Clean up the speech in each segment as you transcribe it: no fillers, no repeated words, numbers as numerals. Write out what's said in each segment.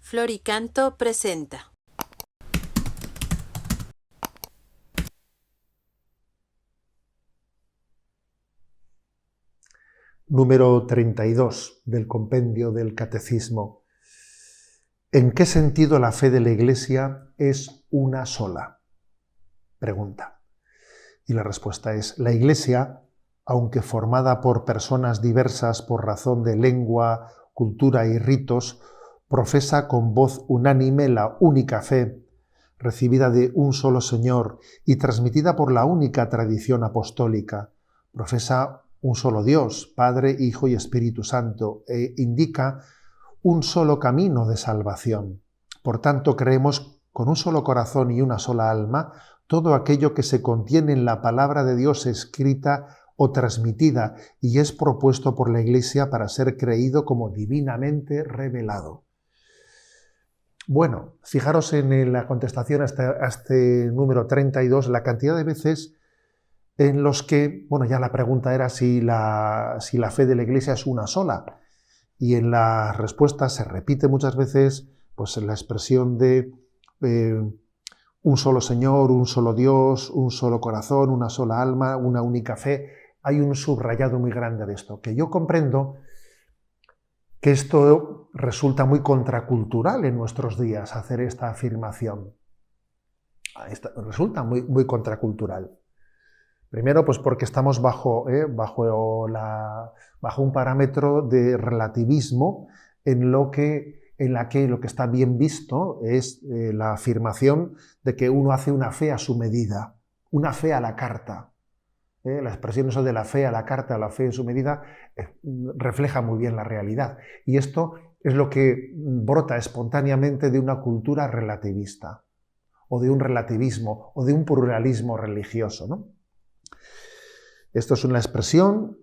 Floricanto presenta. Número 32 del compendio del Catecismo. ¿En qué sentido la fe de la Iglesia es una sola? Pregunta. Y la respuesta es: la Iglesia, aunque formada por personas diversas por razón de lengua, cultura y ritos, profesa con voz unánime la única fe, recibida de un solo Señor y transmitida por la única tradición apostólica. Profesa un solo Dios, Padre, Hijo y Espíritu Santo, e indica un solo camino de salvación. Por tanto, creemos con un solo corazón y una sola alma todo aquello que se contiene en la palabra de Dios escrita o transmitida y es propuesto por la Iglesia para ser creído como divinamente revelado. Bueno, fijaros en la contestación a este número 32, la cantidad de veces en los que, bueno, ya la pregunta era si la fe de la Iglesia es una sola. Y en las respuestas se repite muchas veces pues, la expresión de un solo Señor, un solo Dios, un solo corazón, una sola alma, una única fe. Hay un subrayado muy grande de esto, que yo comprendo que esto resulta muy contracultural en nuestros días, hacer esta afirmación. Resulta muy contracultural. Primero, pues porque estamos bajo un parámetro de relativismo en la que lo que está bien visto es la afirmación de que uno hace una fe a su medida, una fe a la carta. La expresión eso de la fe a la carta, la fe en su medida, refleja muy bien la realidad. Y esto es lo que brota espontáneamente de una cultura relativista, o de un relativismo, o de un pluralismo religioso, ¿no? Esto es una expresión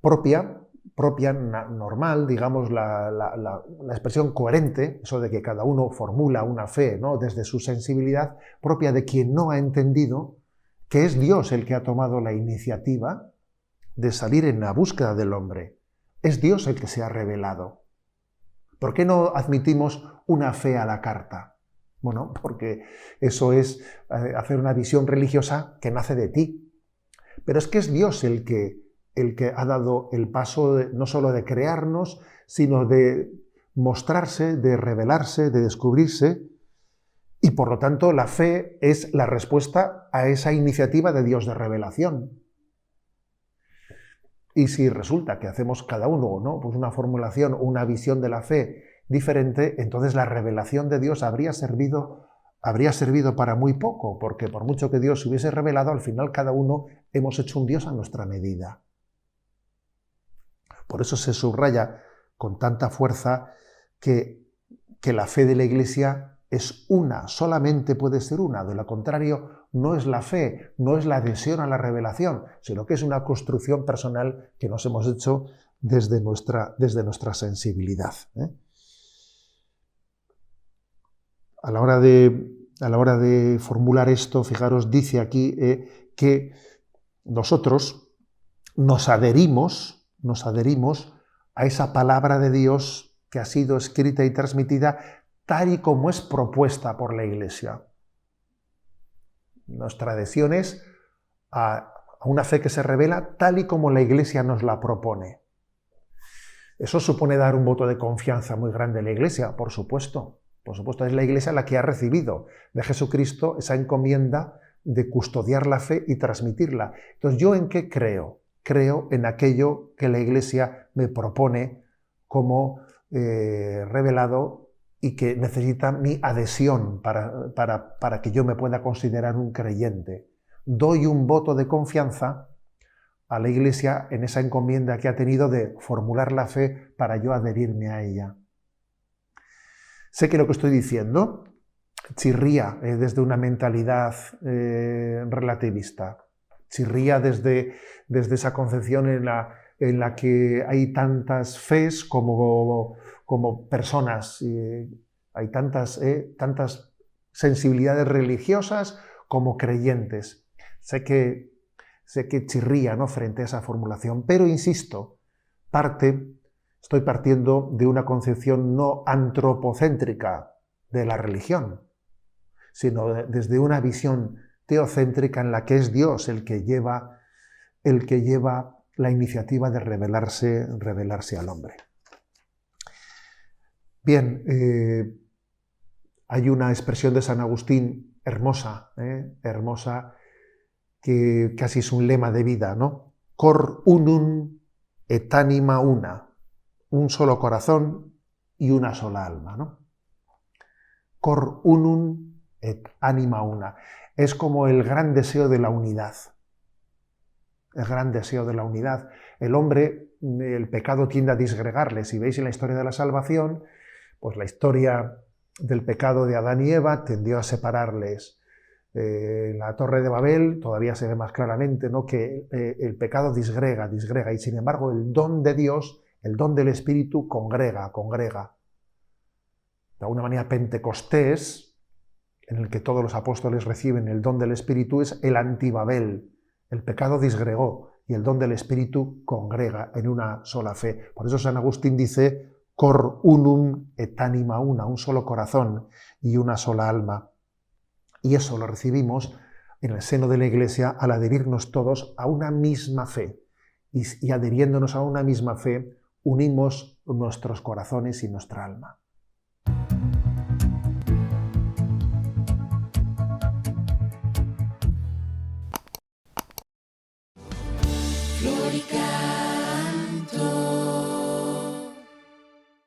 propia, normal, digamos, la expresión coherente, eso de que cada uno formula una fe, ¿no?, desde su sensibilidad, propia de quien no ha entendido que es Dios el que ha tomado la iniciativa de salir en la búsqueda del hombre. Es Dios el que se ha revelado. ¿Por qué no admitimos una fe a la carta? Bueno, porque eso es hacer una visión religiosa que nace de ti. Pero es que es Dios el que ha dado el paso no solo de crearnos, sino de mostrarse, de revelarse, de descubrirse, y por lo tanto la fe es la respuesta a esa iniciativa de Dios de revelación. Y si resulta que hacemos cada uno, ¿no?, pues una formulación, una visión de la fe diferente, entonces la revelación de Dios habría servido para muy poco, porque por mucho que Dios se hubiese revelado, al final cada uno hemos hecho un Dios a nuestra medida. Por eso se subraya con tanta fuerza que la fe de la Iglesia es una, solamente puede ser una. De lo contrario, no es la fe, no es la adhesión a la revelación, sino que es una construcción personal que nos hemos hecho desde nuestra sensibilidad. A la hora de formular esto, fijaros, dice aquí que nosotros nos adherimos a esa palabra de Dios que ha sido escrita y transmitida tal y como es propuesta por la Iglesia. Nuestra adhesión es a una fe que se revela tal y como la Iglesia nos la propone. Eso supone dar un voto de confianza muy grande a la Iglesia, por supuesto. Por supuesto, es la Iglesia la que ha recibido de Jesucristo esa encomienda de custodiar la fe y transmitirla. Entonces, ¿yo en qué creo? Creo en aquello que la Iglesia me propone como revelado y que necesita mi adhesión para que yo me pueda considerar un creyente. Doy un voto de confianza a la Iglesia en esa encomienda que ha tenido de formular la fe para yo adherirme a ella. Sé que lo que estoy diciendo chirría desde una mentalidad relativista, chirría desde esa concepción en la que hay tantas fes como personas, hay tantas sensibilidades religiosas como creyentes. Sé que chirría, ¿no?, frente a esa formulación, pero insisto, parte Estoy partiendo de una concepción no antropocéntrica de la religión, sino desde una visión teocéntrica en la que es Dios el que lleva la iniciativa de revelarse al hombre. Bien, hay una expresión de San Agustín hermosa, hermosa, que casi es un lema de vida, ¿no? Cor unum et anima una, un solo corazón y una sola alma, ¿no? Cor unum et anima una. Es como el gran deseo de la unidad. El gran deseo de la unidad. El hombre, el pecado tiende a disgregarle. Si veis en la historia de la salvación, pues la historia del pecado de Adán y Eva tendió a separarles. La Torre de Babel todavía se ve más claramente, ¿no?, que el pecado disgrega, y sin embargo el don de Dios, el don del Espíritu congrega. De alguna manera Pentecostés, en el que todos los apóstoles reciben el don del Espíritu, es el antibabel. El pecado disgregó y el don del Espíritu congrega en una sola fe. Por eso San Agustín dice cor unum et anima una, un solo corazón y una sola alma. Y eso lo recibimos en el seno de la Iglesia al adherirnos todos a una misma fe. Y adhiriéndonos a una misma fe, unimos nuestros corazones y nuestra alma.